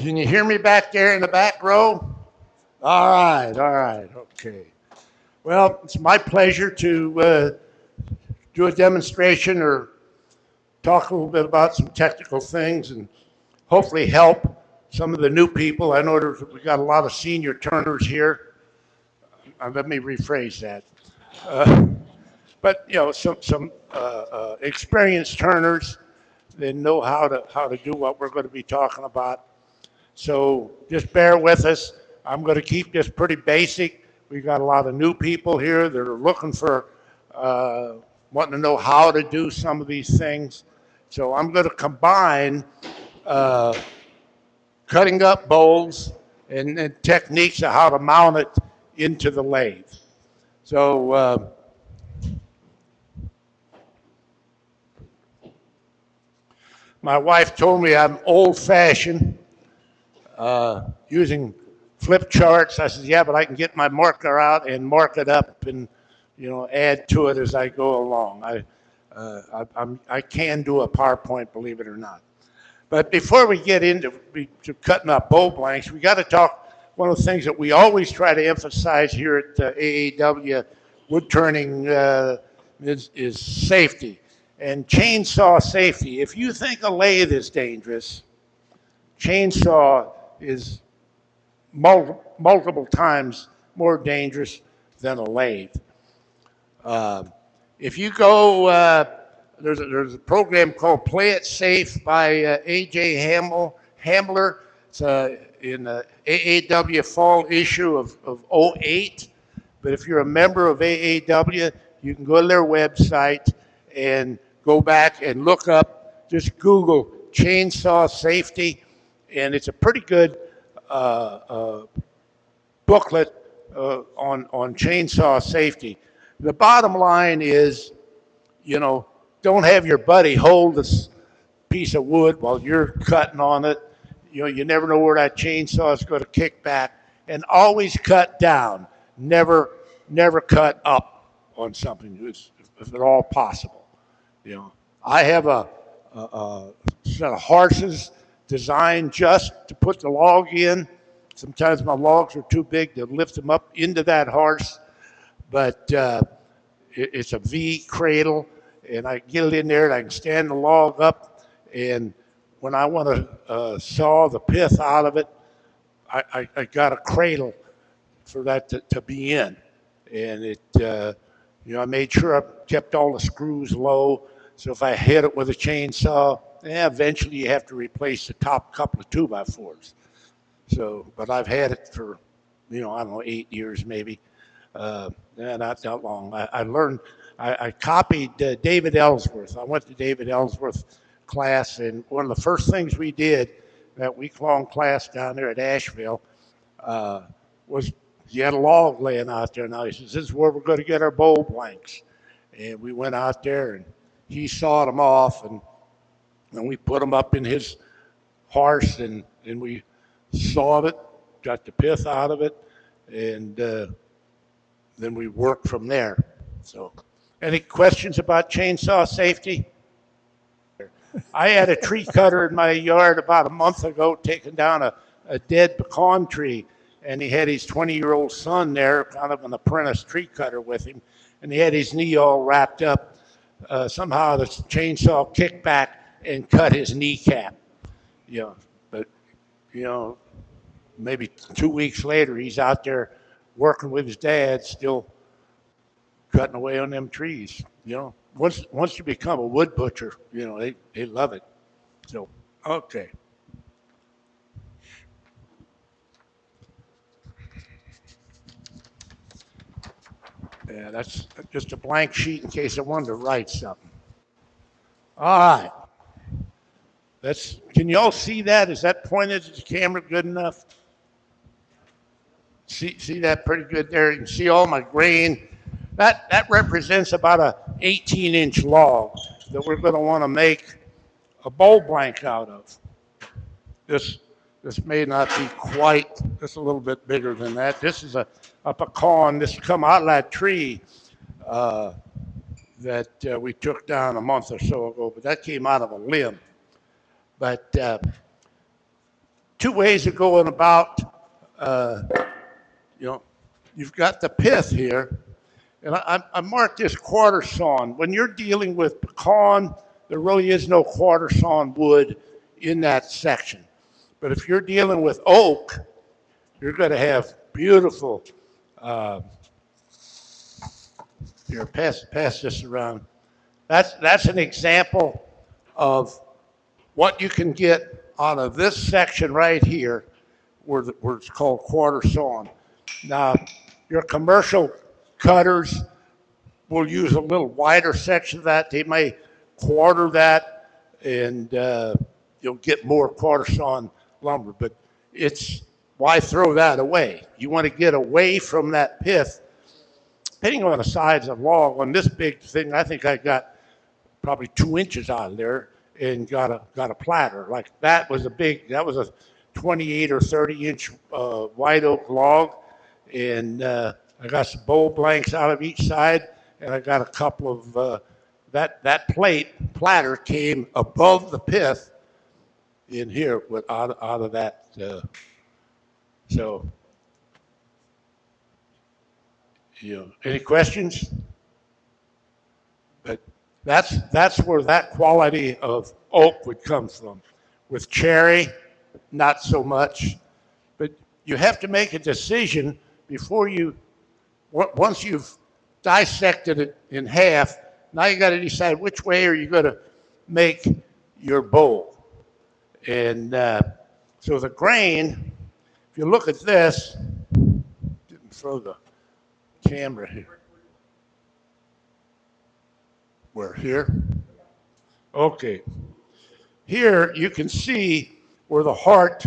Can you hear me back there in the back row? All right, okay. Well, it's my pleasure to do a demonstration or talk a little bit about some technical things and hopefully help some of the new people. I know we got a lot of senior turners here. Let me rephrase that. Uh, but you know, some experienced turners that know how to do what we're going to be talking about. So just bear with us. I'm going to keep this pretty basic. We've got a lot of new people here that are looking for, wanting to know how to do some of these things. So I'm going to combine uh, cutting up bowls and techniques of how to mount it into the lathe. So my wife told me I'm old-fashioned using flip charts. I said, yeah, but I can get my marker out and mark it up and, add to it as I go along. I can do a PowerPoint, believe it or not. But before we get to cutting up bowl blanks, we got to talk. One of the things that we always try to emphasize here at AAW wood turning is safety and chainsaw safety. If you think a lathe is dangerous, chainsaw is multiple times more dangerous than a lathe. If you go, there's a program called Play It Safe by A.J. Hamler. It's in the AAW fall issue of '08. But if you're a member of AAW, you can go to their website and go back and look up, just Google chainsaw safety, and it's a pretty good booklet on chainsaw safety. The bottom line is, don't have your buddy hold this piece of wood while you're cutting on it. You never know where that chainsaw is going to kick back, and always cut down. Never cut up on something if at all possible. I have a set of horses designed just to put the log in. Sometimes my logs are too big to lift them up into that horse, but it's a V cradle, and I get it in there, and I can stand the log up, and when I want to saw the pith out of it, I got a cradle for that to be in, and I made sure I kept all the screws low, so if I hit it with a chainsaw, eventually you have to replace the top couple of 2x4s. So, but I've had it for, I don't know, 8 years maybe. Not that long. I learned, I copied David Ellsworth. I went to David Ellsworth class, and one of the first things we did, that week-long class down there at Asheville, was he had a log laying out there. Now he says, this is where we're going to get our bowl blanks. And we went out there, and he sawed them off, and we put them up in his horse, and we sawed it, got the pith out of it, and then we worked from there. So, any questions about chainsaw safety? I had a tree cutter in my yard about a month ago taking down a dead pecan tree, and he had his 20-year-old son there, kind of an apprentice tree cutter with him, and he had his knee all wrapped up. Somehow the chainsaw kicked back and cut his kneecap. But maybe 2 weeks later, he's out there working with his dad, still cutting away on them trees. Once you become a wood butcher, they love it. So, okay. Yeah, that's just a blank sheet in case I wanted to write something. All right. Can you all see that? Is that pointed at the camera good enough? See that pretty good there? You can see all my grain. That represents about a 18-inch log that we're going to want to make a bowl blank out of. This may not be quite, just a little bit bigger than that. This is a pecan. This come out of that tree that we took down a month or so ago, but that came out of a limb. But two ways of going about, uh, you know, you've got the pith here, and I marked this quarter sawn. When you're dealing with pecan, there really is no quarter sawn wood in that section. But if you're dealing with oak, you're going to have beautiful, uh, here, pass this around. That's an example of what you can get out of this section right here, where it's called quarter sawn. Now, your commercial cutters will use a little wider section of that. They may quarter that, and you'll get more quarter sawn lumber. But it's why throw that away? You want to get away from that pith. Depending on the size of the log, on this big thing, I think I got probably 2 inches out of there and got a platter. Like that was a 28 or 30 inch white oak log, and I got some bowl blanks out of each side, and I got a couple of that platter came above the pith in here out of that. So, any questions? But that's where that quality of oak would come from. With cherry, not so much. But you have to make a decision before once you've dissected it in half, now you got to decide which way are you going to make your bowl. And so the grain, if you look at this, didn't throw the camera here. Where, here? Okay. Here you can see where the heart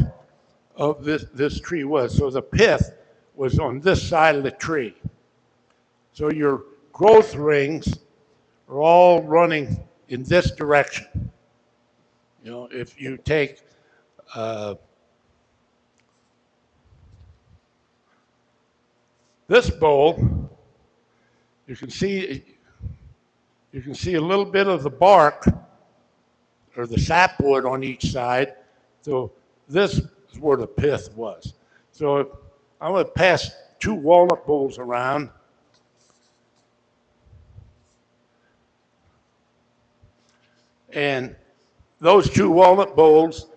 of this tree was. So the pith was on this side of the tree. So your growth rings are all running in this direction. If you take this bowl, you can see a little bit of the bark or the sapwood on each side. So this is where the pith was. So I'm going to pass 2 walnut bowls around. And those 2 walnut bowls,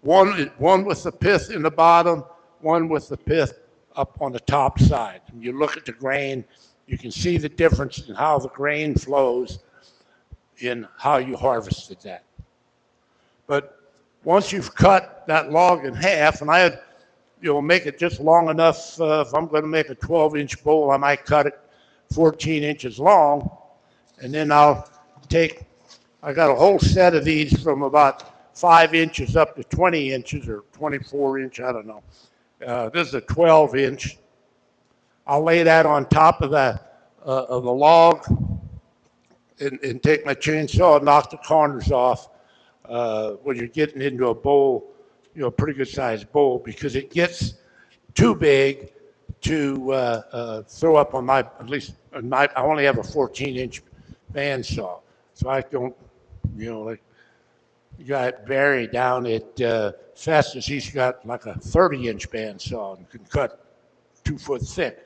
one with the pith in the bottom, one with the pith up on the top side. And you look at the grain, you can see the difference in how the grain flows in how you harvested that. But once you've cut that log in half, and you'll make it just long enough, if I'm going to make a 12-inch bowl, I might cut it 14 inches long, and then I got a whole set of these from about 5 inches up to 20 inches or 24 inch, I don't know. This is a 12-inch. I'll lay that on top of the log and take my chainsaw and knock the corners off when you're getting into a bowl, a pretty good sized bowl, because it gets too big to throw up on I only have a 14-inch bandsaw, so I don't, like you got Barry down at Festus, he's got like a 30-inch bandsaw and can cut 2 foot thick,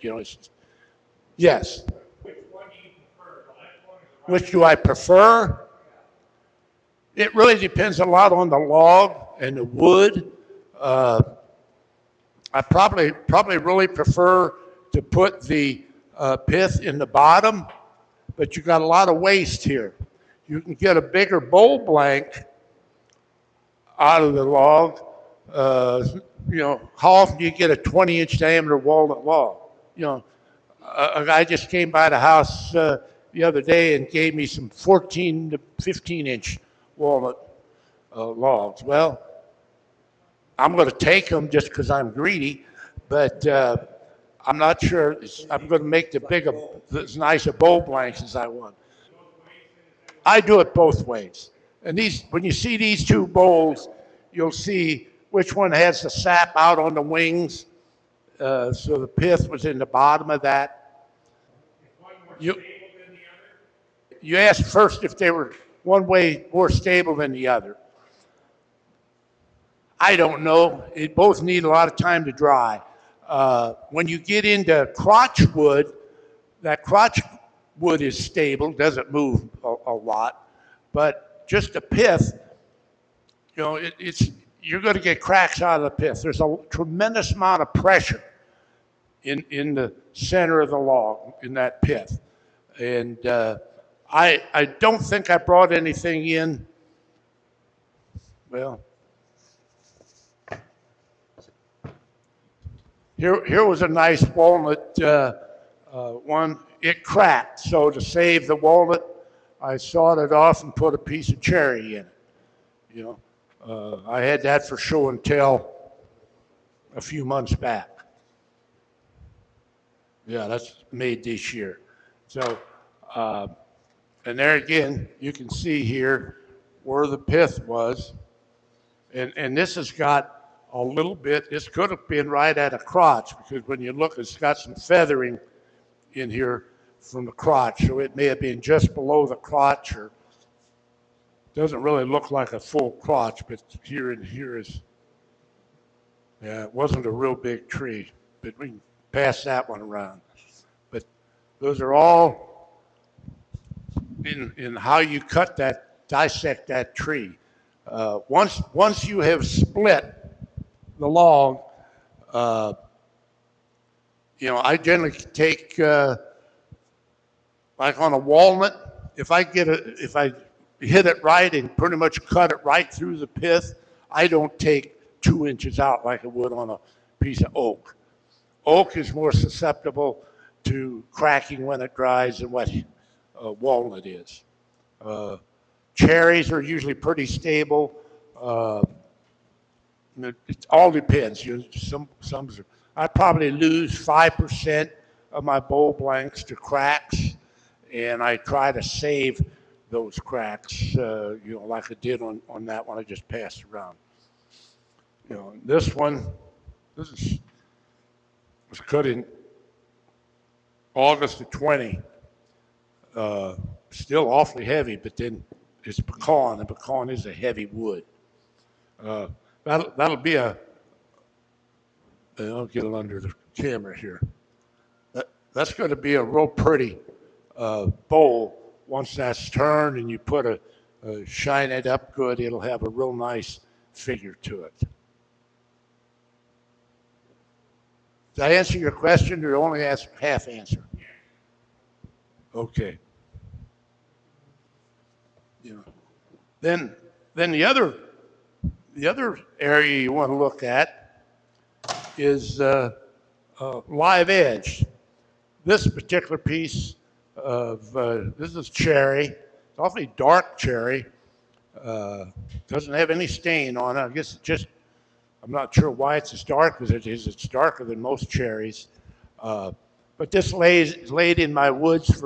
yes. Which one do you prefer? The left one or the right? Which do I prefer? It really depends a lot on the log and the wood. I probably really prefer to put the pith in the bottom, but you got a lot of waste here. You can get a bigger bowl blank out of the log. How often do you get a 20-inch diameter walnut log? A guy just came by the house the other day and gave me some 14 to 15-inch walnut logs. Well, I'm going to take them just because I'm greedy, but I'm not sure I'm going to make as nice a bowl blanks as I want. I do it both ways. And when you see these 2 bowls, you'll see which one has the sap out on the wings. So the pith was in the bottom of that. Is one more stable than the other? You asked first if they were one way more stable than the other. I don't know. It both need a lot of time to dry. When you get into crotch wood, that crotch wood is stable, doesn't move a lot, but just the pith, it's you're going to get cracks out of the pith. There's a tremendous amount of pressure in the center of the log in that pith, and I don't think I brought anything in. Well, here was a nice walnut one. It cracked, so to save the walnut, I sawed it off and put a piece of cherry in it. I had that for show and tell a few months back. Yeah, that's made this year. So, and there again, you can see here where the pith was. And this has got a little bit, this could have been right at a crotch because when you look, it's got some feathering in here from the crotch. So it may have been just below the crotch or doesn't really look like a full crotch, but here and here is, yeah, it wasn't a real big tree, but we can pass that one around. But those are all in how you cut that, dissect that tree. Once you have split the log, I generally take like on a walnut. If I hit it right and pretty much cut it right through the pith, I don't take 2 inches out like I would on a piece of oak. Oak is more susceptible to cracking when it dries than what walnut is. Cherries are usually pretty stable. It all depends. I probably lose 5% of my bowl blanks to cracks, and I try to save those cracks, like I did on that one I just passed around. This was cut in August of 20. Still awfully heavy, but then it's pecan, and pecan is a heavy wood. That'll be I'll get it under the camera here. That's going to be a real pretty bowl. Once that's turned and you shine it up good, it'll have a real nice figure to it. Did I answer your question or only half answer? Okay. Then the other area you want to look at is live edge. This particular piece of this is cherry. It's awfully dark cherry. Doesn't have any stain on it. I guess I'm not sure why it's as dark as it is. It's darker than most cherries. But this laid in my woods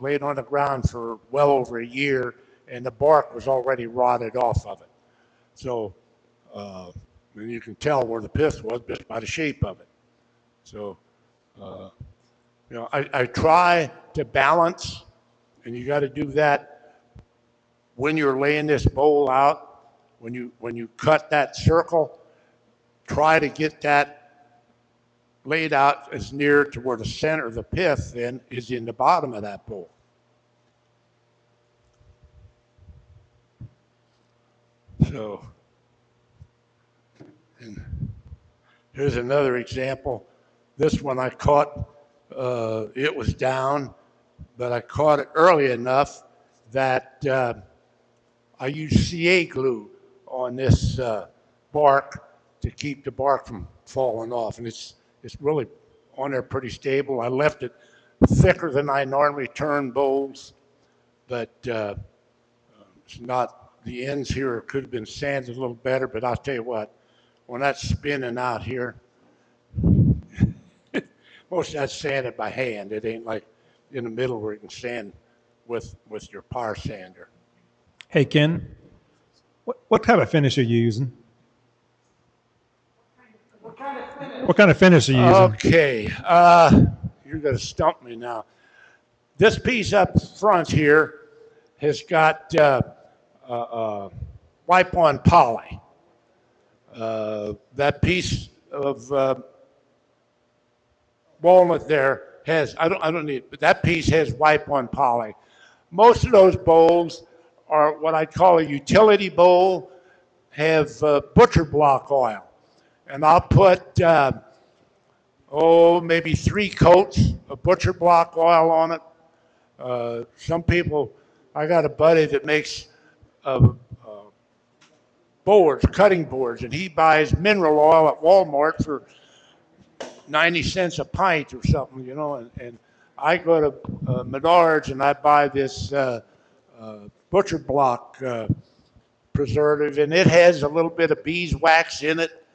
laid on the ground for well over a year, and the bark was already rotted off of it. So you can tell where the pith was just by the shape of it. So I try to balance, and you got to do that when you're laying this bowl out. When you cut that circle, try to get that laid out as near to where the center of the pith then is in the bottom of that bowl. So, and here's another example. This one I caught, it was down, but I caught it early enough that I used CA glue on this bark to keep the bark from falling off. And it's really on there pretty stable. I left it thicker than I normally turn bowls, but it's not, the ends here could have been sanded a little better, but I'll tell you what, when that's spinning out here, most of that's sanded by hand. It ain't like in the middle where you can sand with your power sander. Hey, Ken, what type of finish are you using? What kind of finish are you using? Okay, you're going to stump me now. This piece up front here has got wipe-on poly. That piece of walnut there has, I don't need, but that piece has wipe on poly. Most of those bowls are what I call a utility bowl, have butcher block oil. And I'll put, maybe 3 coats of butcher block oil on it. Some people, I got a buddy that makes boards, cutting boards, and he buys mineral oil at Walmart for 90 cents a pint or something, and I go to Menards and I buy this butcher block preservative, and it has a little bit of beeswax in it,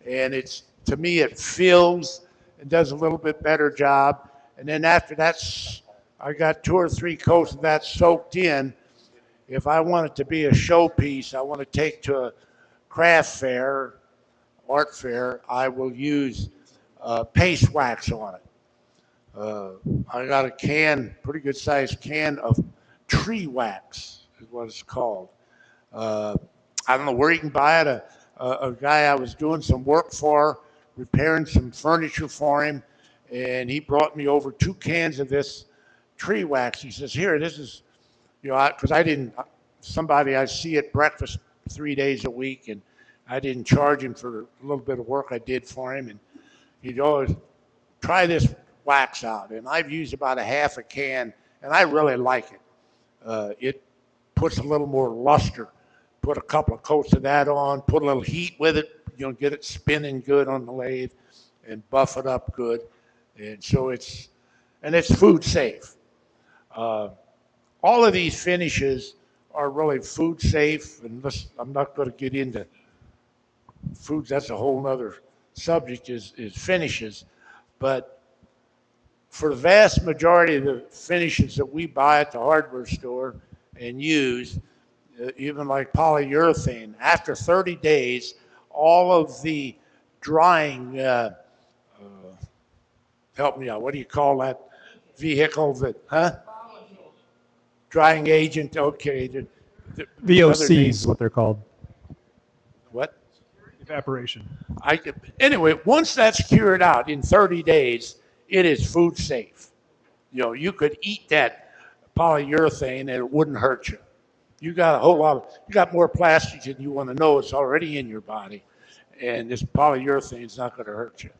and to me, it fills and does a little bit better job. And then after that's, I got 2 or 3 coats of that soaked in. If I want it to be a showpiece, I want to take to a craft fair, art fair, I will use paste wax on it. I got a pretty good sized can of tree wax is what it's called. I don't know where you can buy it. A guy I was doing some work for, repairing some furniture for him, and he brought me over 2 cans of this tree wax. He says, "Here, this is," because somebody I see at breakfast 3 days a week, and I didn't charge him for a little bit of work I did for him, and he'd always try this wax out, and I've used about a half a can, and I really like it. It puts a little more luster. Put a couple of coats of that on, put a little heat with it, get it spinning good on the lathe, and buff it up good, and so it's food safe. All of these finishes are really food safe, and I'm not going to get into foods. That's a whole other subject is finishes, but for the vast majority of the finishes that we buy at the hardware store and use, even like polyurethane, after 30 days, all of the drying, help me out, what do you call that vehicle drying agent, okay. VOC is what they're called. What? Evaporation. Anyway, once that's cured out in 30 days, it is food safe. You could eat that polyurethane and it wouldn't hurt you. You got more plastic than you want to know. It's already in your body, and this polyurethane is not going to hurt you.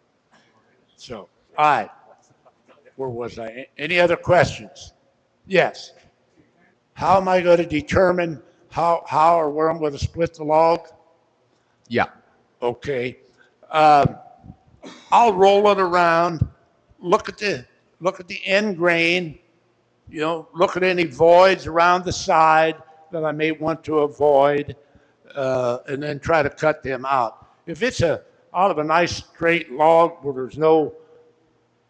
So, all right. Where was I? Any other questions? Yes. How am I going to determine how or where I'm going to split the log? Yeah. Okay. I'll roll it around. Look at the end grain. Look at any voids around the side that I may want to avoid, and then try to cut them out. If it's out of a nice straight log where there's no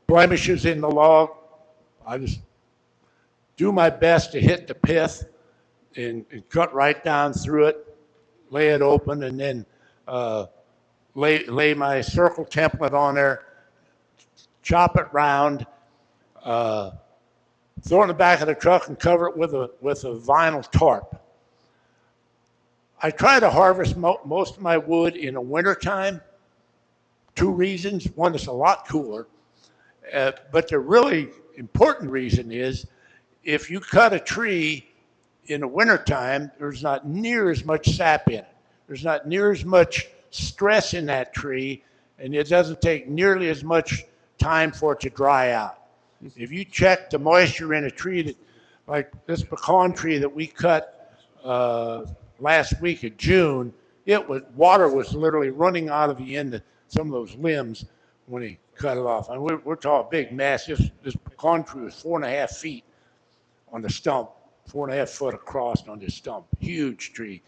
blemishes in the log, I just do my best to hit the pith and cut right down through it, lay it open, and then lay my circle template on there, chop it round, throw it in the back of the truck and cover it with a vinyl tarp. I try to harvest most of my wood in the wintertime. 2 reasons. One, it's a lot cooler. But the really important reason is if you cut a tree in the wintertime, there's not near as much sap in it. There's not near as much stress in that tree, and it doesn't take nearly as much time for it to dry out. If you check the moisture in a tree like this pecan tree that we cut last week of June, water was literally running out of the end of some of those limbs when he cut it off. And we're talking big mass. This pecan tree was 4.5 feet on the stump, 4.5 foot across on this stump. Huge tree.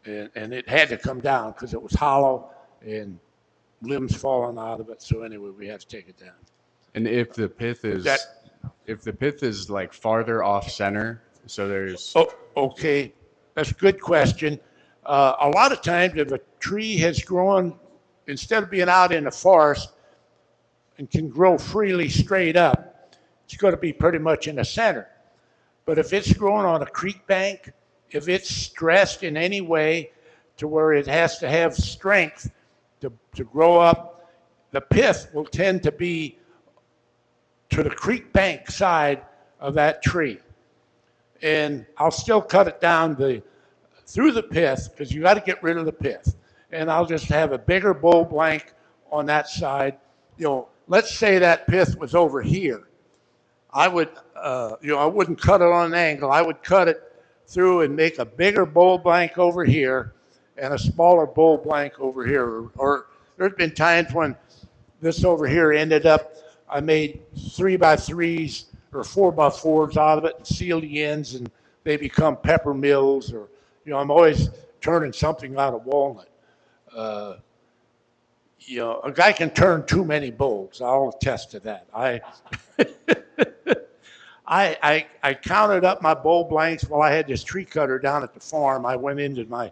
And it had to come down because it was hollow and limbs falling out of it. So anyway, we had to take it down. And if the pith is like farther off center, so there's. Oh, okay. That's a good question. A lot of times if a tree has grown, instead of being out in the forest and can grow freely straight up, it's going to be pretty much in the center. But if it's growing on a creek bank, if it's stressed in any way, to where it has to have strength to grow up. The pith will tend to be to the creek bank side of that tree. And I'll still cut it down through the pith because you got to get rid of the pith. And I'll just have a bigger bowl blank on that side. Let's say that pith was over here. I would, I wouldn't cut it on an angle. I would cut it through and make a bigger bowl blank over here and a smaller bowl blank over here. Or there's been times when this over here ended up, I made 3x3s or 4x4s out of it and sealed the ends, and they become pepper mills. Or, I'm always turning something out of walnut. A guy can turn too many bowls. I'll attest to that. I counted up my bowl blanks while I had this tree cutter down at the farm. I went into my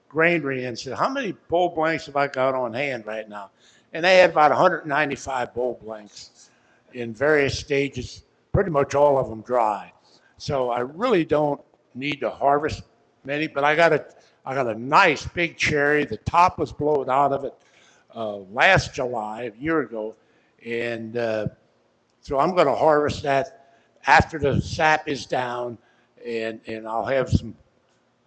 granary and said, how many bowl blanks have I got on hand right now? And they had about 195 bowl blanks in various stages, pretty much all of them dry. So I really don't need to harvest many, but I got a nice big cherry. The top was blown out of it last July, a year ago. And so I'm going to harvest that after the sap is down, and I'll have some,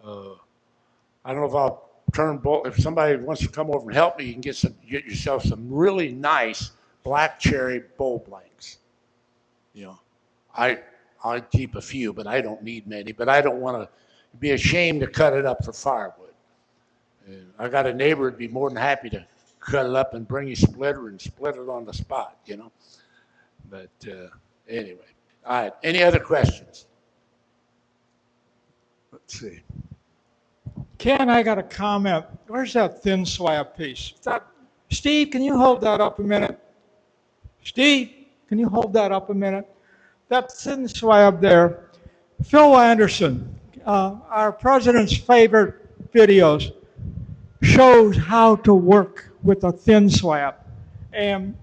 I don't know if I'll turn bowl. If somebody wants to come over and help me, you can get yourself some really nice black cherry bowl blanks. I keep a few, but I don't need many. But I don't want to be ashamed to cut it up for firewood. And I got a neighbor who'd be more than happy to cut it up and bring you splitter and split it on the spot, But anyway, all right. Any other questions? Let's see. Ken, I got a comment. Where's that thin slab piece? Steve, can you hold that up a minute? Steve, can you hold that up a minute? That thin slab there. Phil Anderson, our president's favorite videos, shows how to work with a thin slab. And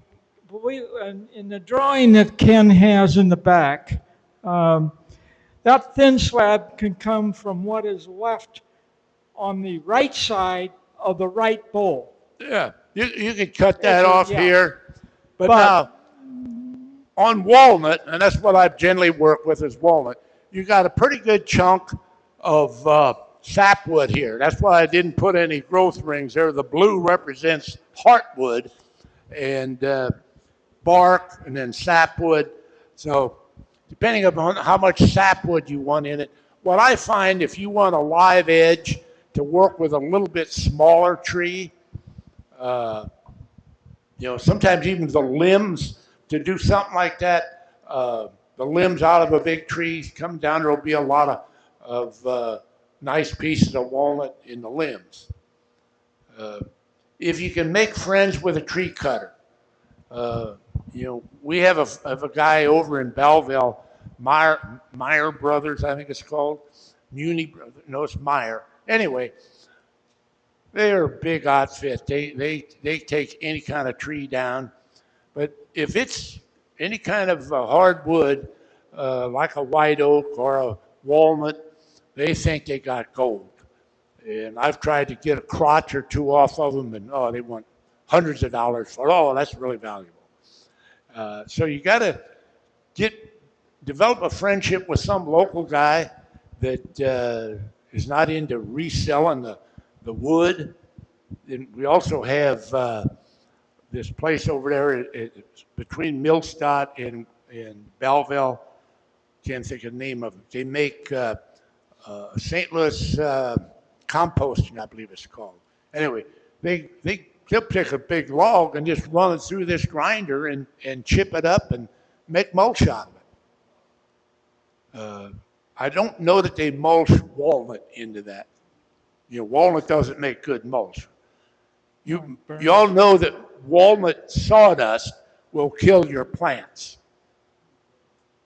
in the drawing that Ken has in the back, that thin slab can come from what is left on the right side of the right bowl. Yeah, you could cut that off yeah. here. But now, on walnut, and that's what I generally work with is walnut, you got a pretty good chunk of sapwood here. That's why I didn't put any growth rings there. The blue represents heartwood and bark, and then sapwood. So depending upon how much sapwood you want in it, what I find if you want a live edge to work with a little bit smaller tree, sometimes even the limbs to do something like that, the limbs out of a big tree come down, there'll be a lot of nice pieces of walnut in the limbs. If you can make friends with a tree cutter, we have a guy over in Belleville, Meyer Brothers, I think it's called. Muni Brothers, no, it's Meyer. Anyway, they are a big outfit. They take any kind of tree down. But if it's any kind of hardwood, like a white oak or a walnut, they think they got gold. And I've tried to get a crotch or two off of them, and they want hundreds of dollars for it. Oh, that's really valuable. So you got to develop a friendship with some local guy that is not into reselling the wood. And we also have this place over there it's between Millstadt and Belleville. Can't think of the name of it. They make St. Louis composting, I believe it's called. Anyway, they'll pick a big log and just run it through this grinder and chip it up and make mulch out of it. I don't know that they mulch walnut into that. Walnut doesn't make good mulch. You all know that walnut sawdust will kill your plants.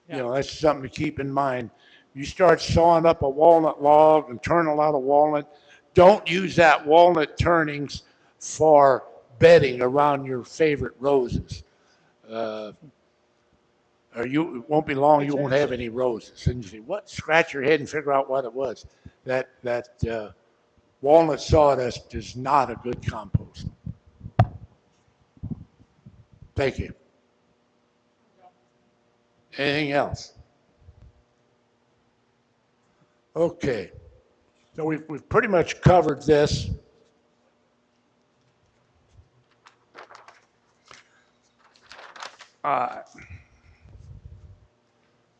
Yeah. That's something to keep in mind. You start sawing up a walnut log and turn a lot of walnut, don't use that walnut turnings for bedding around your favorite roses. Or it won't be long, you won't have any roses. And you say, what? Scratch your head and figure out what it was. That walnut sawdust is not a good compost. Thank you. Anything else? Okay. So we've pretty much covered this.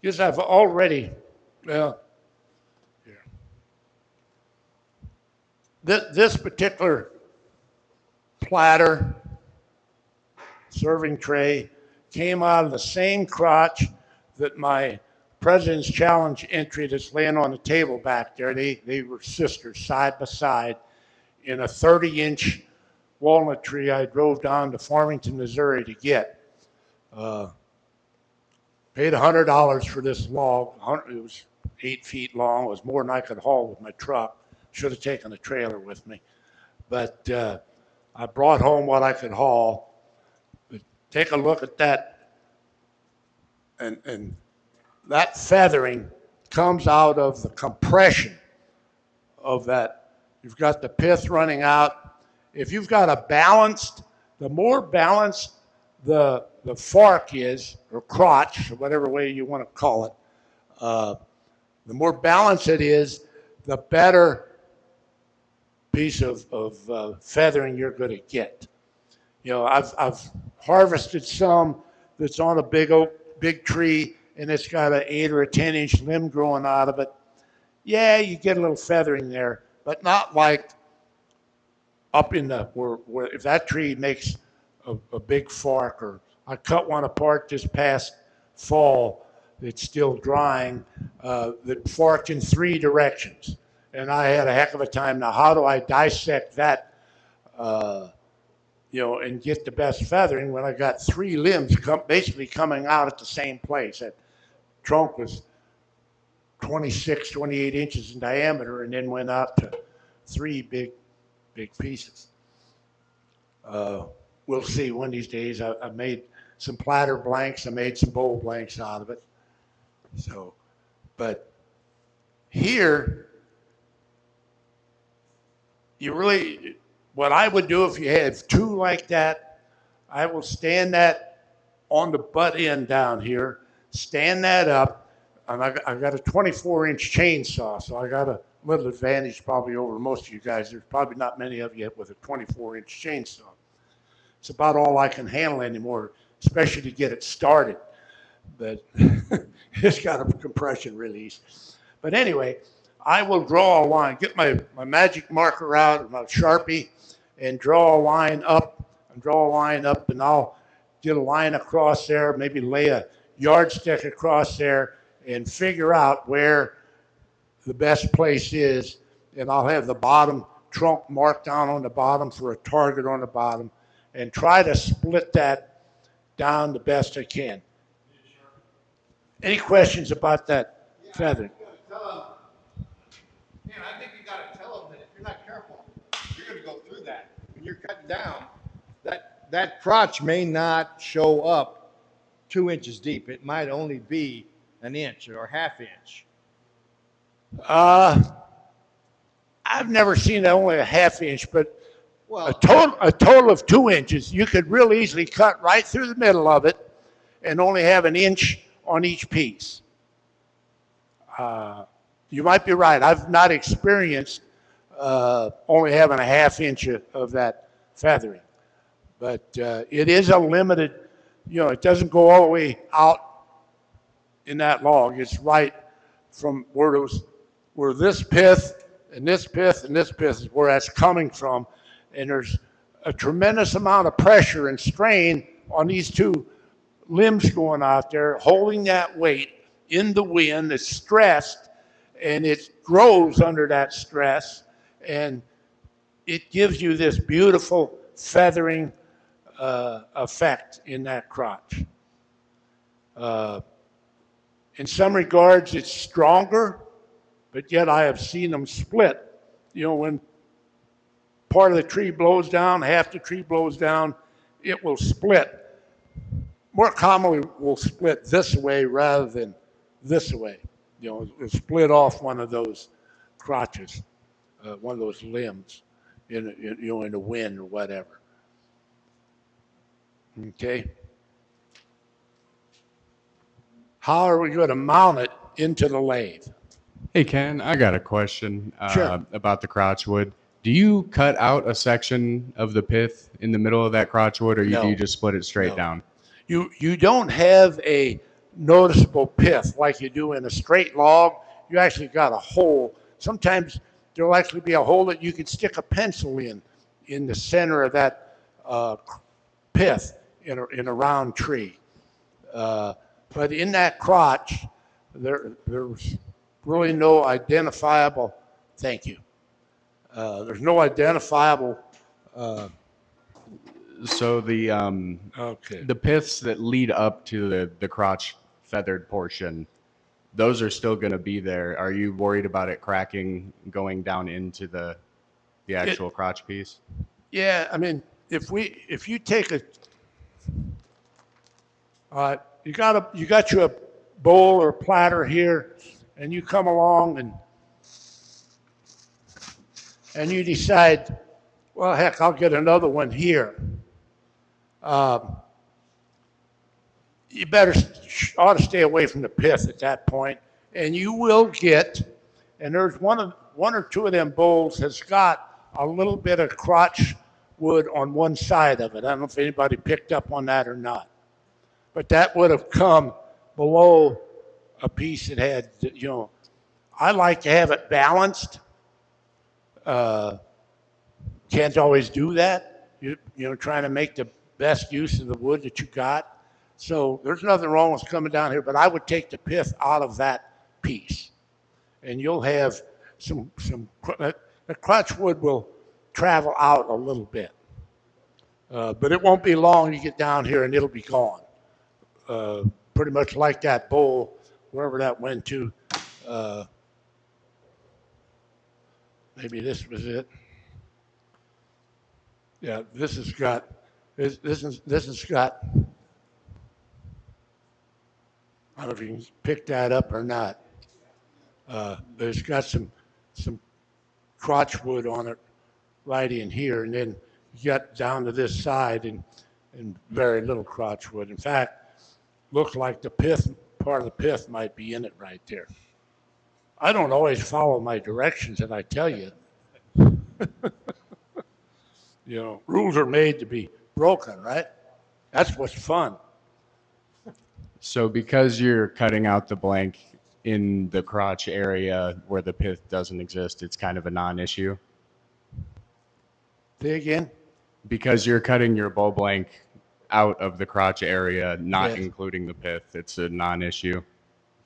Because I've already, well, here. This particular platter, serving tray, came out of the same crotch that my President's Challenge entry that's laying on the table back there. They were sisters side by side in a 30-inch walnut tree I drove down to Farmington, Missouri to get. Paid $100 for this log. It was 8 feet long. It was more than I could haul with my truck. Should have taken a trailer with me. But I brought home what I could haul. But take a look at that. And that feathering comes out of the compression of that. You've got the pith running out. If you've got a balanced, the more balanced the fork is, or crotch, or whatever way you want to call it, the more balanced it is, the better piece of feathering you're going to get. You know, I've harvested some that's on a big tree, and it's got an 8 or a 10-inch limb growing out of it. Yeah, you get a little feathering there, but not like up in the where if that tree makes a big fork, or I cut one apart this past fall that's still drying, that forked in 3 directions. And I had a heck of a time. Now, how do I dissect that, and get the best feathering when I got 3 limbs basically coming out at the same place? That trunk was 26, 28 inches in diameter and then went out to 3 big pieces. We'll see one of these days. I made some platter blanks. I made some bowl blanks out of it. So, but here, what I would do if you had 2 like that, I will stand that on the butt end down here, stand that up, and I've got a 24-inch chainsaw, so I got a little advantage probably over most of you guys. There's probably not many of you with a 24-inch chainsaw. It's about all I can handle anymore, especially to get it started. But it's got a compression release. But anyway, I will draw a line, get my magic marker out, my Sharpie, and draw a line up, and I'll get a line across there, maybe lay a yardstick across there, and figure out where the best place is, and I'll have the bottom trunk marked down on the bottom for a target on the bottom, and try to split that down the best I can. Any questions about that feathering? Man, I think you got to tell them that if you're not careful, you're going to go through that. When you're cutting down, that crotch may not show up 2 inches deep. It might only be 1 inch or ½ inch. I've never seen only a ½ inch, but Well, a total of 2 inches. You could real easily cut right through the middle of it and only have 1 inch on each piece. You might be right. I've not experienced only having a ½ inch of that feathering. But it is a limited, it doesn't go all the way out in that log. It's right from where this pith and this pith and this pith is where that's coming from. And there's a tremendous amount of pressure and strain on these 2 limbs going out there, holding that weight in the wind. It's stressed, and it grows under that stress, and it gives you this beautiful feathering effect in that crotch. In some regards, it's stronger, but yet I have seen them split. When part of the tree blows down, half the tree blows down, it will split. More commonly, will split this way rather than this way. It'll split off one of those crotches. one of those limbs in the wind or whatever. Okay. How are we going to mount it into the lathe? Hey Ken, I got a question Sure. about the crotchwood. Do you cut out a section of the pith in the middle of that crotchwood, or do No. you just split it straight No. down? You don't have a noticeable pith like you do in a straight log. You actually got a hole. Sometimes there'll actually be a hole that you could stick a pencil in the center of that pith in a round tree. But in that crotch, there's really no identifiable. Thank you. There's no identifiable. So Okay. the piths that lead up to the crotch feathered portion, those are still going to be there. Are you worried about it cracking going down into the actual crotch piece? Yeah, I mean, if you take a, you got you a bowl or platter here, and you come along and you decide, well, heck, I'll get another one here. You ought to stay away from the pith at that point, and you will get. And there's one or two of them bowls has got a little bit of crotch wood on one side of it. I don't know if anybody picked up on that or not, but that would have come below a piece that had, I like to have it balanced. Can't always do that. Trying to make the best use of the wood that you got. So there's nothing wrong with coming down here, but I would take the pith out of that piece, and you'll have some. The crotch wood will travel out a little bit, but it won't be long. You get down here and it'll be gone. Pretty much like that bowl, wherever that went to. Maybe this was it. Yeah, this has got. This has got. I don't know if you can pick that up or not. But it's got some crotch wood on it right in here, and then you get down to this side and very little crotch wood. In fact, looks like the pith, part of the pith might be in it right there. I don't always follow my directions, and I tell you. Rules are made to be broken, right? That's what's fun. So because you're cutting out the blank in the crotch area where the pith doesn't exist, it's kind of a non-issue? Say again? Because you're cutting your bow blank out of the crotch area, not Yes. including the pith, it's a non-issue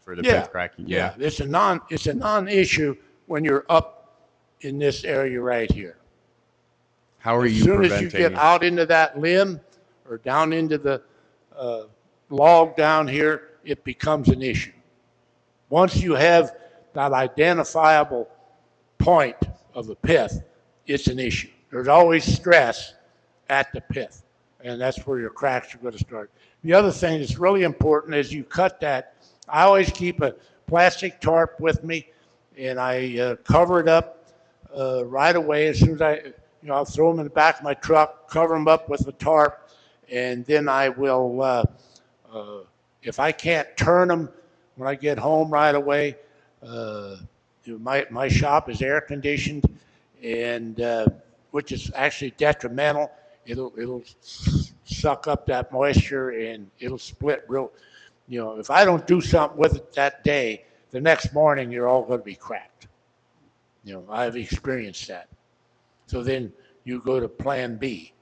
for the Yeah. pith cracking? Yeah, it's a non-issue when you're up in this area right here. How are As you soon preventing? as you get out into that limb or down into the log down here, it becomes an issue. Once you have that identifiable point of the pith, it's an issue. There's always stress at the pith, and that's where your cracks are going to start. The other thing that's really important is you cut that. I always keep a plastic tarp with me, and I cover it up right away as soon as I'll throw them in the back of my truck, cover them up with the tarp, and then I will, if I can't turn them when I get home right away, my shop is air conditioned, and which is actually detrimental. It'll suck up that moisture and it'll split real. If I don't do something with it that day, the next morning you're all going to be cracked. I've experienced that. So then you go to plan B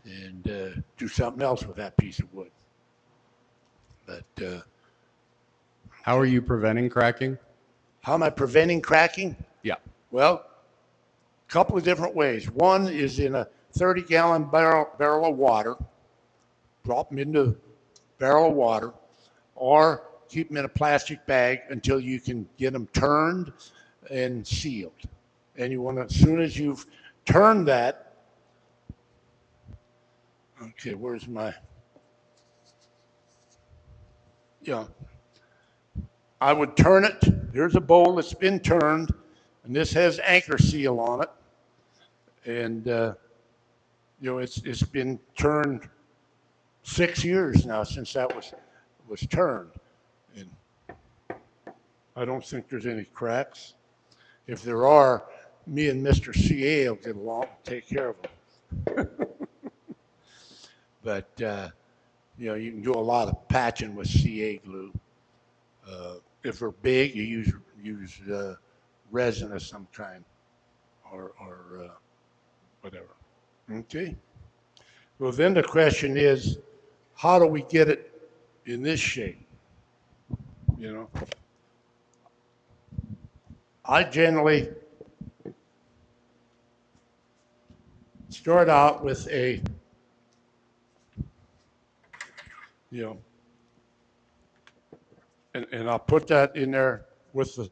and do something else with that piece of wood. But How are you preventing cracking? how am I preventing cracking? Yeah. Well, a couple of different ways. One is in a 30-gallon barrel of water, drop them into a barrel of water, or keep them in a plastic bag until you can get them turned and sealed. And you want to, as soon as you've turned that, okay, where's my, I would turn it. Here's a bowl that's been turned. And this has anchor seal on it. And, it's been turned 6 years now since that was turned. And I don't think there's any cracks. If there are, me and Mr. CA will get along and take care of them. But, you can do a lot of patching with CA glue. If they're big, you use resin of some kind or whatever. Okay. Well, then the question is, how do we get it in this shape? I generally start out with a, and I'll put that in there with the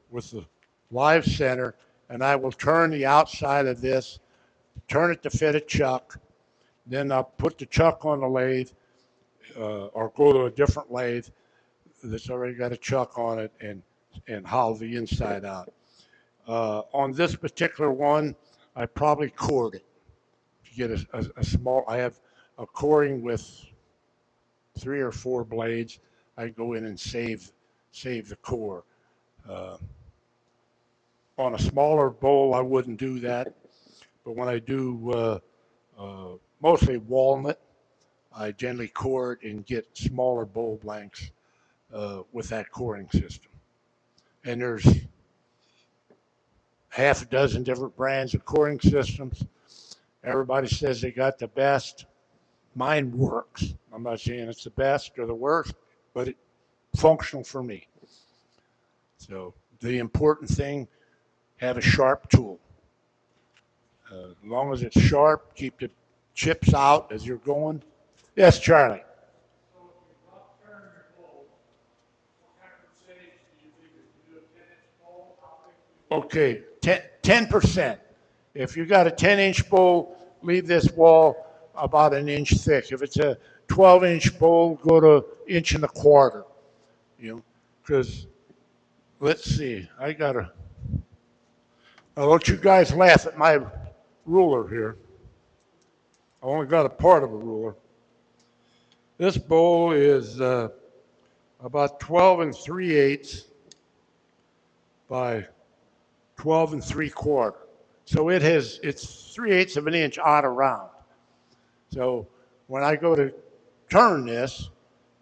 live center, and I will turn the outside of this, turn it to fit a chuck. Then I'll put the chuck on the lathe, or go to a different lathe that's already got a chuck on it, and hollow the inside out. On this particular one, I probably cored it to get a small. I have a coring with 3 or 4 blades. I go in and save the core. On a smaller bowl, I wouldn't do that, but when I do mostly walnut, I generally core it and get smaller bowl blanks with that coring system. And there's half a dozen different brands of coring systems. Everybody says they got the best. Mine works. I'm not saying it's the best or the worst, but it's functional for me. So the important thing, have a sharp tool. As long as it's sharp, keep the chips out as you're going. Yes, Charlie. So if you rough turn your bowl, what kind of percentage do you think if you do a 10-inch bowl, how big do you Okay, 10%. If you got a 10-inch bowl, leave this wall about an inch thick. If it's a 12-inch bowl, go to 1.25 inches. Because let's see, now don't you guys laugh at my ruler here. I only got a part of a ruler. This bowl is about 12 3/8 by 12 3/4. So it's 3/8 of an inch out around. So when I go to turn this,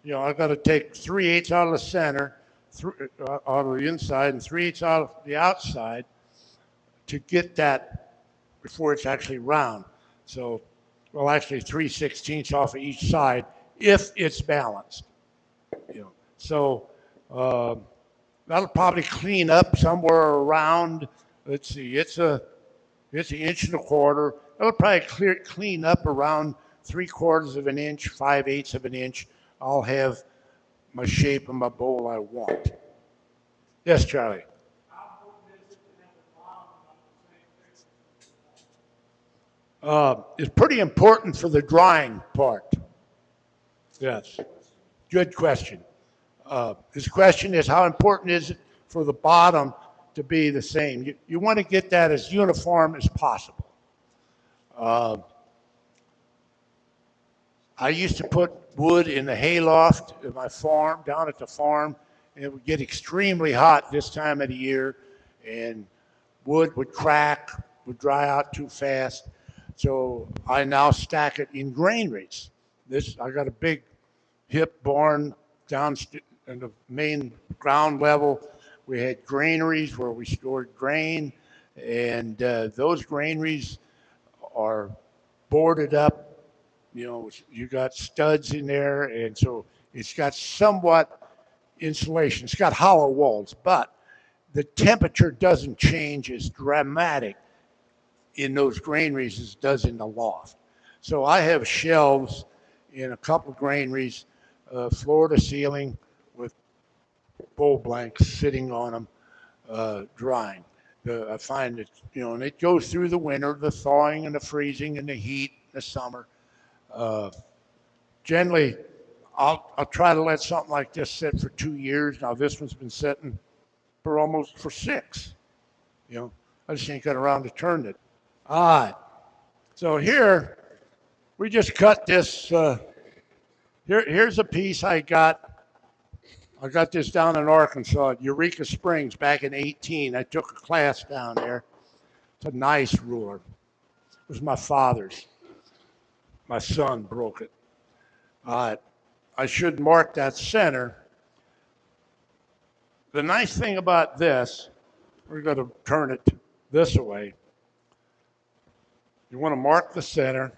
I got to take 3/8 out of the center, out of the inside, and 3/8 out of the outside to get that before it's actually round. So, well, actually 3/16 off of each side if it's balanced. So that'll probably clean up somewhere around. Let's see, it's an 1.25 inches. It'll probably clean up around 3/4 of an inch, 5/8 of an inch. I'll have my shape of my bowl I want. Yes, Charlie. It's pretty important for the drying part. Yes. Good question. His question is, how important is it for the bottom to be the same? You want to get that as uniform as possible. I used to put wood in the hayloft at my farm, down at the farm, and it would get extremely hot this time of the year, and wood would crack, would dry out too fast. So I now stack it in granaries. I got a big hip barn down in the main ground level. We had granaries where we stored grain, and those granaries are boarded up. You got studs in there, and so it's got somewhat insulation. It's got hollow walls, but the temperature doesn't change as dramatic in those granaries as it does in the loft. So I have shelves in a couple of granaries, floor to ceiling, with bowl blanks sitting on them, drying. I find that, and it goes through the winter, the thawing and the freezing and the heat, the summer. Generally, I'll try to let something like this sit for 2 years. Now this one's been sitting for 6. I just ain't got around to turning it. All right. So here, we just cut this. Here's a piece I got. I got this down in Arkansas at Eureka Springs back in 18. I took a class down there. It's a nice ruler. It was my father's. My son broke it. I should mark that center. The nice thing about this, we're going to turn it this way. You want to mark the center.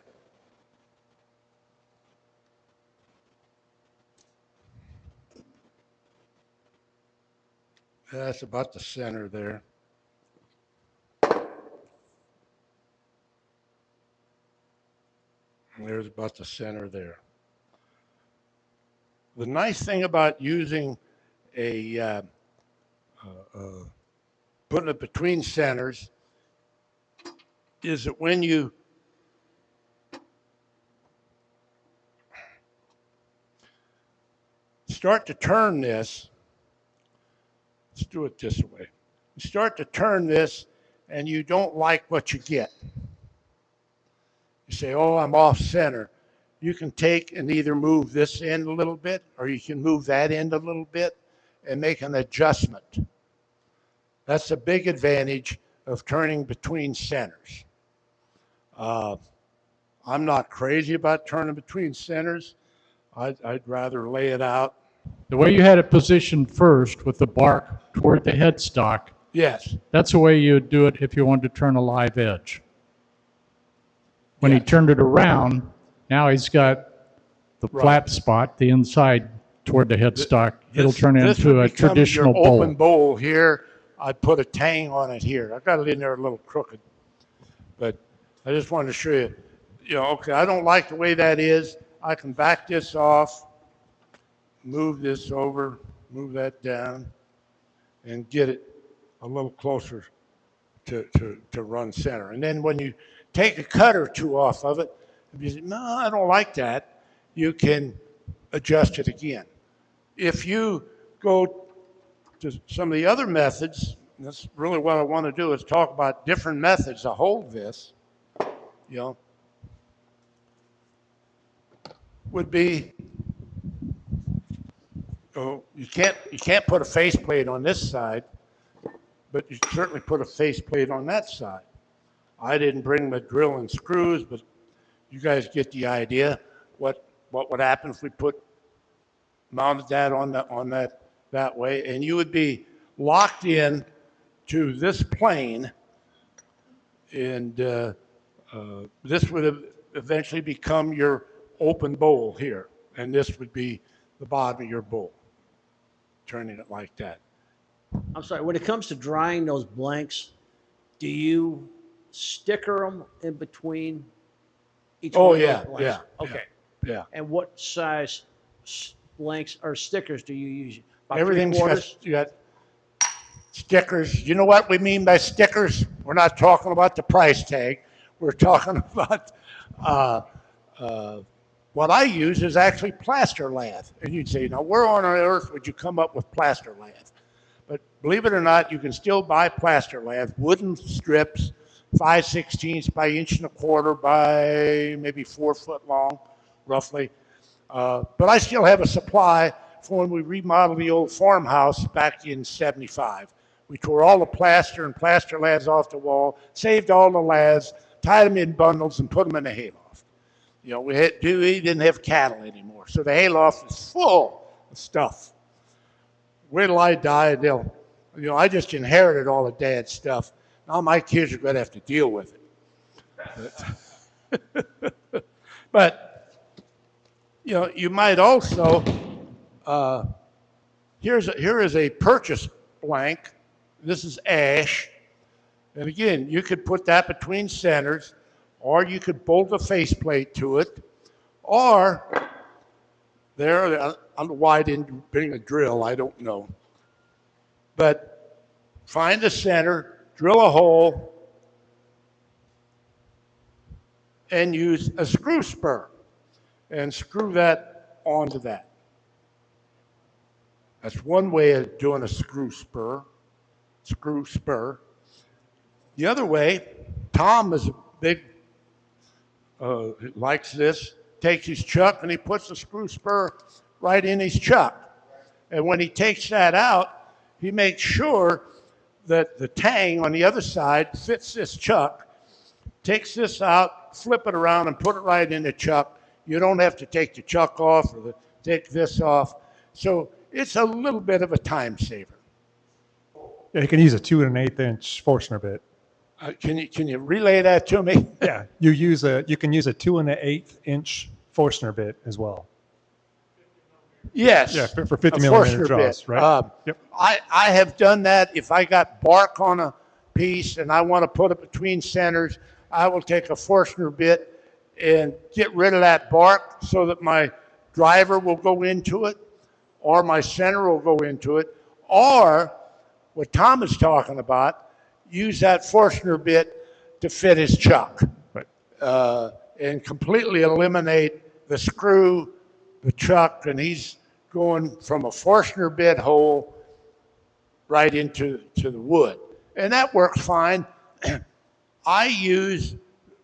That's about the center there. And there's about the center there. The nice thing about using putting it between centers is that when you start to turn this, let's do it this way. You start to turn this and you don't like what you get. You say, oh, I'm off center. You can take and either move this end a little bit or you can move that end a little bit and make an adjustment. That's a big advantage of turning between centers. I'm not crazy about turning between centers. I'd rather lay it out. The way you had it positioned first with the bark toward the headstock, Yes. that's the way you would do it if you wanted to turn a live edge. When he Yes. turned it around, now he's got the Right. flat spot, the inside toward the headstock. It'll This- turn this into would a become traditional your open bowl. bowl here. I'd put a tang on it here. I got it in there a little crooked, but I just wanted to show you. Okay, I don't like the way that is. I can back this off, move this over, move that down, and get it a little closer to run center. And then when you take a cut or two off of it, if you say, no, I don't like that, you can adjust it again. If you go to some of the other methods, and that's really what I want to do is talk about different methods to hold this, would be, you can't put a faceplate on this side, but you certainly put a faceplate on that side. I didn't bring the drill and screws, but you guys get the idea. What would happen if we mounted that on that way, and you would be locked in to this plane, and this would eventually become your open bowl here, and this would be the bottom of your bowl, turning it like that. I'm sorry, when it comes to drying those blanks, do you sticker them in between each Oh, one of yeah, those blanks? yeah, Okay. Yeah. And what size blanks or stickers do you use? About Everything's got, 3/4? you got stickers. You know what we mean by stickers? We're not talking about the price tag. We're talking about what I use is actually plaster lathe. And you'd say, now where on earth would you come up with plaster lathe? But believe it or not, you can still buy plaster lathe, wooden strips, 5/16 by 1.25 by maybe 4 foot long, roughly. But I still have a supply for when we remodeled the old farmhouse back in ’75. We tore all the plaster and plaster laths off the wall, saved all the laths, tied them in bundles, and put them in the hayloft. We didn't have cattle anymore, so the hayloft is full of stuff. Wait till I die, I just inherited all of Dad's stuff. Now my kids are going to have to deal with it. But you might also, here is a purchase blank. This is ash. And again, you could put that between centers, or you could bolt a faceplate to it, or I don't know why I didn't bring a drill, I don't know. But find the center, drill a hole, and use a screw spur and screw that onto that. That's one way of doing a screw spur. The other way, Tom is a big, likes this, takes his chuck and he puts the screw spur right in his chuck. And when he takes that out, he makes sure that the tang on the other side fits this chuck, takes this out, flip it around and put it right in the chuck. You don't have to take the chuck off or take this off. So it's a little bit of a time saver. Yeah, you can use a 2 1/8" Forstner bit. Can you relay that to me? Yeah, you can use a 2 1/8" Forstner bit as well. Yes. Yeah, for 50 a millimeter Forstner jaws, bit. right? Yep. I have done that. If I got bark on a piece and I want to put it between centers, I will take a Forstner bit and get rid of that bark so that my driver will go into it or my center will go into it. Or what Tom is talking about, use that Forstner bit to fit his chuck. Right. And completely eliminate the screw, the chuck, and he's going from a Forstner bit hole right into the wood. And that works fine. I use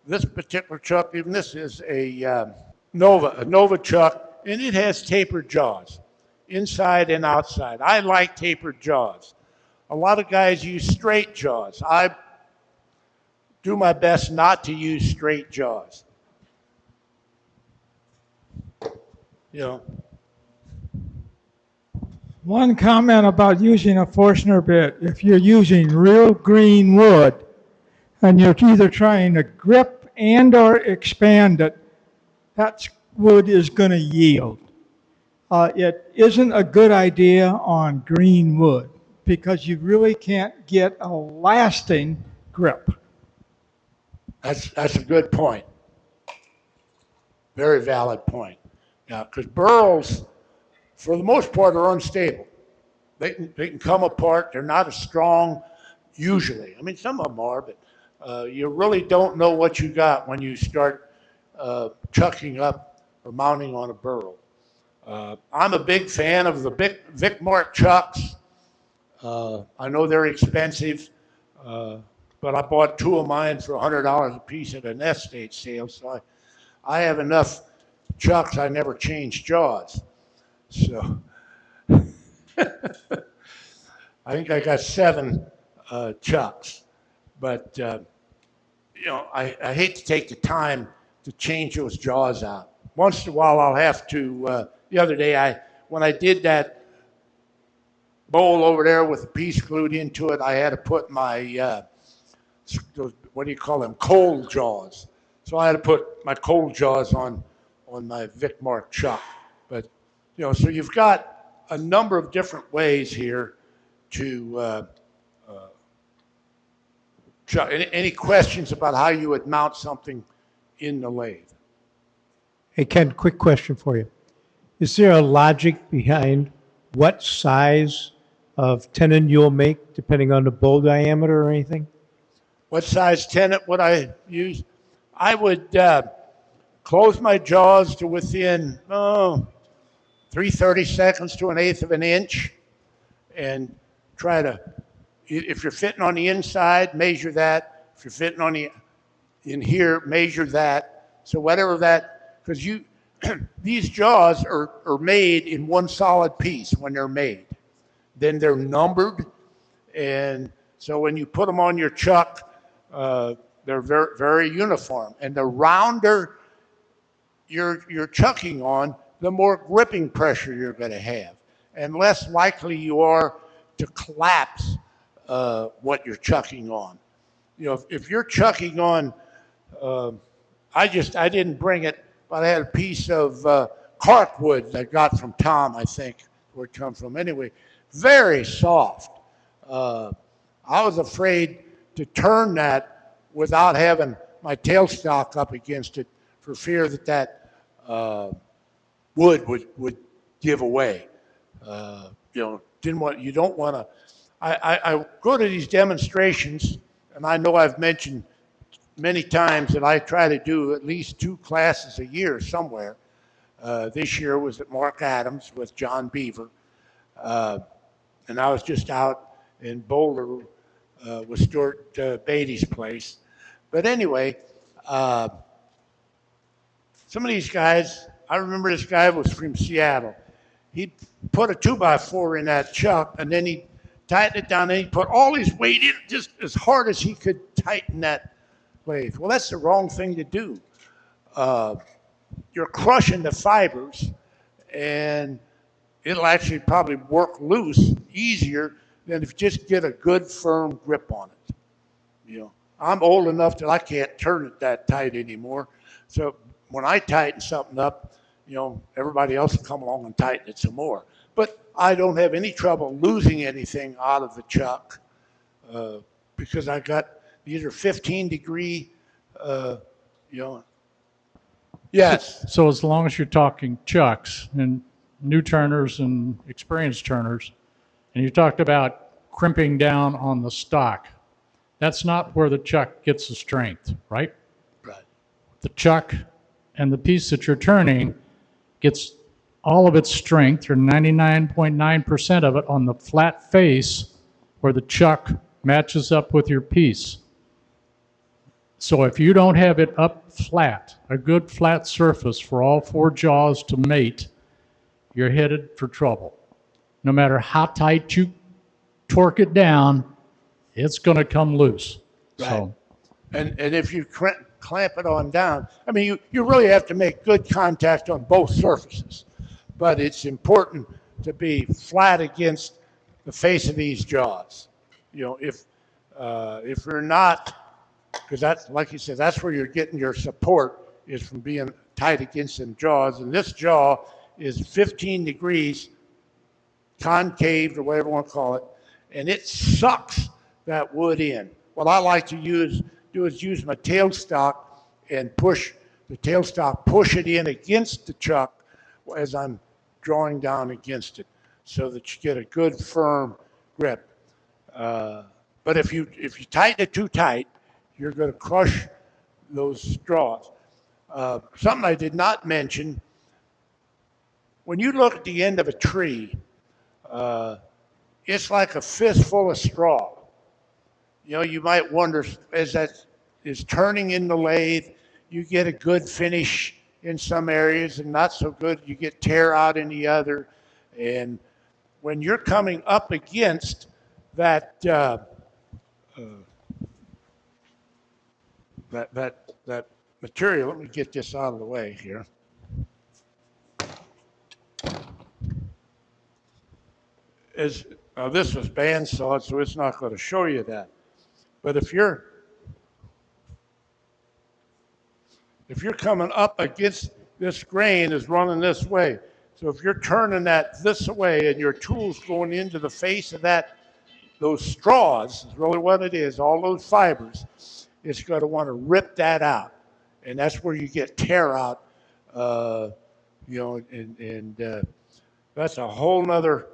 this particular chuck, even this is a Nova chuck, and it has tapered jaws, inside and outside. I like tapered jaws. A lot of guys use straight jaws. I do my best not to use straight jaws. You know, One comment about using a Forstner bit. If you're using real green wood and you're either trying to grip and or expand it, that wood is going to yield. It isn't a good idea on green wood because you really can't get a lasting grip. that's a good point. Very valid point. Yeah, because burls, for the most part, are unstable. They can come apart. They're not as strong usually. I mean, some of them are, but you really don't know what you got when you start chucking up or mounting on a burl. I'm a big fan of the Vic Mark chucks. I know they're expensive, but I bought 2 of mine for $100 a piece at an estate sale, so I have enough chucks. I never change jaws. So I think I got 7 chucks, but I hate to take the time to change those jaws out. Once in a while, I'll have to. The other day, when I did that bowl over there with the piece glued into it, I had to put my those, what do you call them, cold jaws. So I had to put my cold jaws on my Vic Mark chuck. But so you've got a number of different ways here to chuck. Any questions about how you would mount something in the lathe? Hey, Ken, quick question for you. Is there a logic behind what size of tenon you'll make depending on the bowl diameter or anything? What size tenon would I use? I would close my jaws to within 3/32 to 1/8 of an inch and try to, if you're fitting on the inside, measure that. If you're fitting on in here, measure that. So whatever that, because these jaws are made in one solid piece when they're made. Then they're numbered, and so when you put them on your chuck, they're very, very uniform. And the rounder you're chucking on, the more gripping pressure you're going to have, and less likely you are to collapse what you're chucking on. If you're chucking on, I didn't bring it, but I had a piece of cartwood I got from Tom, I think, where it come from. Anyway, very soft. I was afraid to turn that without having my tailstock up against it for fear that wood would give away. You don't want to. I go to these demonstrations, and I know I've mentioned many times that I try to do at least 2 classes a year somewhere. This year was at Mark Adams with John Beaver, and I was just out in Boulder with Stuart Beatty's place. But anyway, some of these guys, I remember this guy was from Seattle. He put a 2x4 in that chuck, and then he tightened it down, and he put all his weight in just as hard as he could tighten that lathe. Well, that's the wrong thing to do. You're crushing the fibers, and it'll actually probably work loose easier than if you just get a good firm grip on it. You know, I'm old enough that I can't turn it that tight anymore. So when I tighten something up, you know, everybody else will come along and tighten it some more. But I don't have any trouble losing anything out of the chuck because I got, these are 15-degree, you know. Yes. So as long as you're talking chucks and new turners and experienced turners, and you talked about crimping down on the stock, that's not where the chuck gets the strength, right? Right. The chuck and the piece that you're turning gets all of its strength, or 99.9% of it, on the flat face where the chuck matches up with your piece. So if you don't have it up flat, a good flat surface for all four jaws to mate, you're headed for trouble. No matter how tight you torque it down, it's going to come loose. Right. So, and if you clamp it on down, I mean, you really have to make good contact on both surfaces. But it's important to be flat against the face of these jaws. You know, if you're not, because that's, like you said, that's where you're getting your support, is from being tight against them jaws. And this jaw is 15 degrees concaved, or whatever you want to call it, and it sucks that wood in. What I like to do is use my tailstock and push the tailstock, push it in against the chuck as I'm drawing down against it, so that you get a good firm grip. But if you tighten it too tight, you're going to crush those straws. Something I did not mention, when you look at the end of a tree, it's like a fistful of straw. You know, you might wonder, as that is turning in the lathe, you get a good finish in some areas and not so good. You get tear out in the other. And when you're coming up against that that material, let me get this out of the way here. This was bandsawed, so it's not going to show you that. But if you're coming up against this grain is running this way, so if you're turning that this way and your tool's going into the face of those straws is really what it is, all those fibers, it's going to want to rip that out. And that's where you get tear out, you know, and that's a whole nother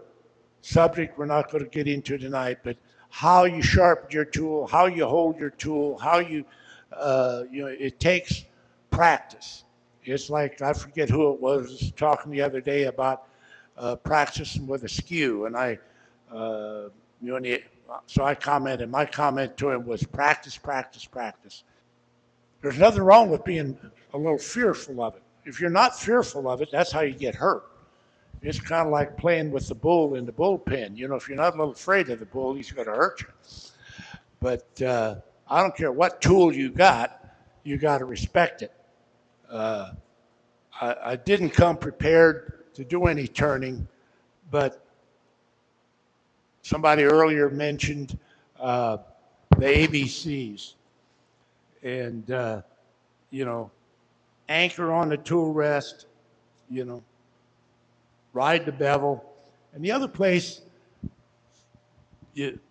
subject we're not going to get into tonight, but how you sharpen your tool, how you hold your tool, how you know, it takes practice. It's like, I forget who it was talking the other day about practicing with a skew, and you know, so I commented, my comment to him was practice, practice, practice. There's nothing wrong with being a little fearful of it. If you're not fearful of it, that's how you get hurt. It's kind of like playing with the bull in the bullpen. You know, if you're not a little afraid of the bull, he's going to hurt you. But I don't care what tool you got to respect it. I didn't come prepared to do any turning, but somebody earlier mentioned the ABCs. And, you know, anchor on the tool rest, you know, ride the bevel. And the other place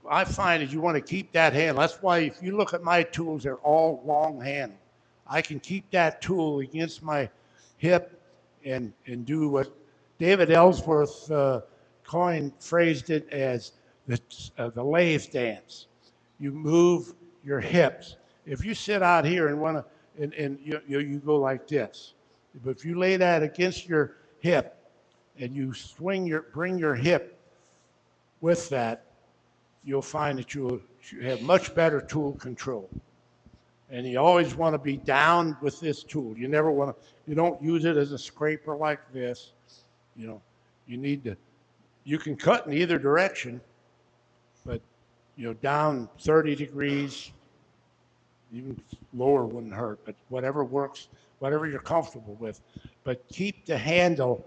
I find is you want to keep that handle. That's why if you look at my tools, they're all long handle. I can keep that tool against my hip and do what David Ellsworth phrased it as the lathe dance. You move your hips. If you sit out here and want to, and you go like this, but if you lay that against your hip and you bring your hip with that, you'll find that you'll you have much better tool control. And you always want to be down with this tool. You never want to, you don't use it as a scraper like this. You know, you need to, you can cut in either direction, but, you know, down 30 degrees, even lower wouldn't hurt, but whatever works, whatever you're comfortable with. But keep the handle,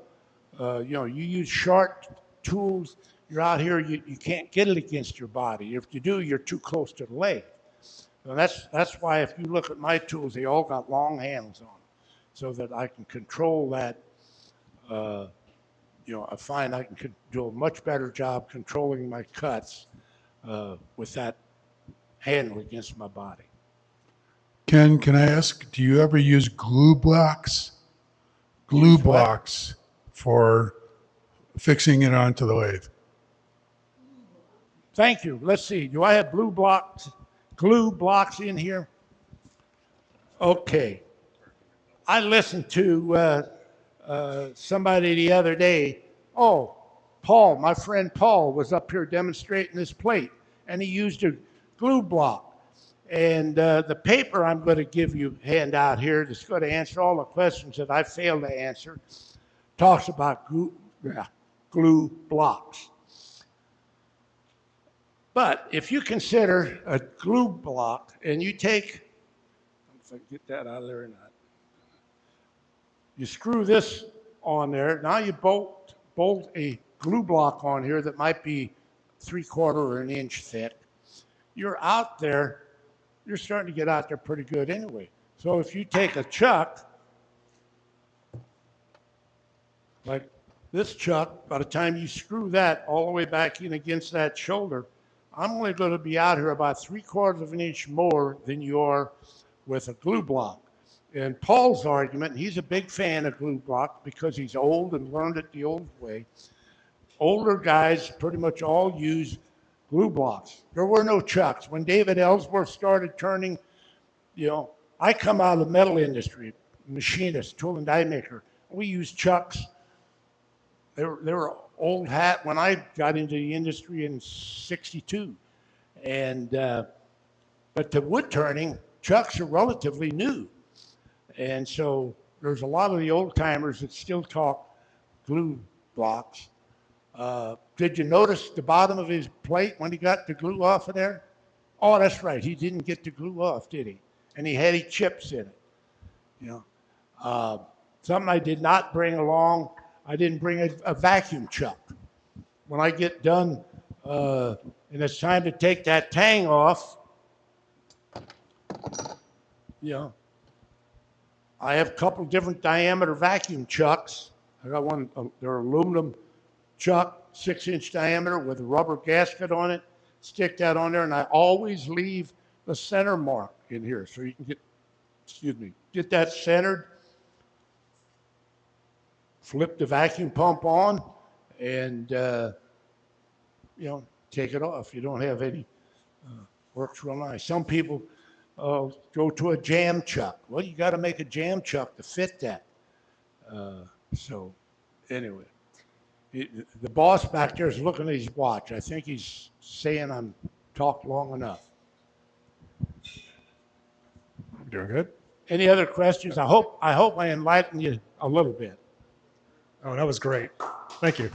you know, you use sharp tools, you're out here, you can't get it against your body. If you do, you're too close to the leg. And that's why if you look at my tools, they all got long handles on them, so that I can control that. You know, I find I can do a much better job controlling my cuts with that handle against my body. Ken, can I ask, do you ever use glue blocks? Glue Use what? blocks for fixing it onto the lathe? Thank you. Let's see. Do I have glue blocks in here? Okay. I listened to somebody the other day. Oh, Paul, my friend Paul was up here demonstrating this plate, and he used a glue block. And the paper I'm going to give you hand out here that's going to answer all the questions that I failed to answer talks about glue blocks. But if you consider a glue block and you take, if I can get that out of there or not, you screw this on there. Now you bolt a glue block on here that might be 3/4 or an inch thick. You're out there, you're starting to get out there pretty good anyway. So if you take a chuck, like this chuck, by the time you screw that all the way back in against that shoulder, I'm only going to be out here about 3/4 of an inch more than you are with a glue block. And Paul's argument, he's a big fan of glue block because he's old and learned it the old way. Older guys pretty much all use glue blocks. There were no chucks. When David Ellsworth started turning, you know, I come out of the metal industry, machinist, tool and die maker. We used chucks. They were old hat when I got into the industry in '62. And, but to wood turning, chucks are relatively new. And so there's a lot of the old timers that still talk glue blocks. Did you notice the bottom of his plate when he got the glue off of there? Oh, that's right. He didn't get the glue off, did he? And he had chips in it. You know, something I did not bring along. I didn't bring a vacuum chuck. When I get done and it's time to take that tang off, you know, I have a couple different diameter vacuum chucks. I got one, they're aluminum chuck, 6-inch diameter with a rubber gasket on it. Stick that on there, and I always leave the center mark in here so you can get that centered. Flip the vacuum pump on, and you know, take it off. You don't have any. Works real nice. Some people go to a jam chuck. Well, you got to make a jam chuck to fit that. So, anyway, the boss back there is looking at his watch. I think he's saying I'm talked long enough. Doing good. Any other questions? I hope I enlightened you a little bit. Oh, that was great. Thank you.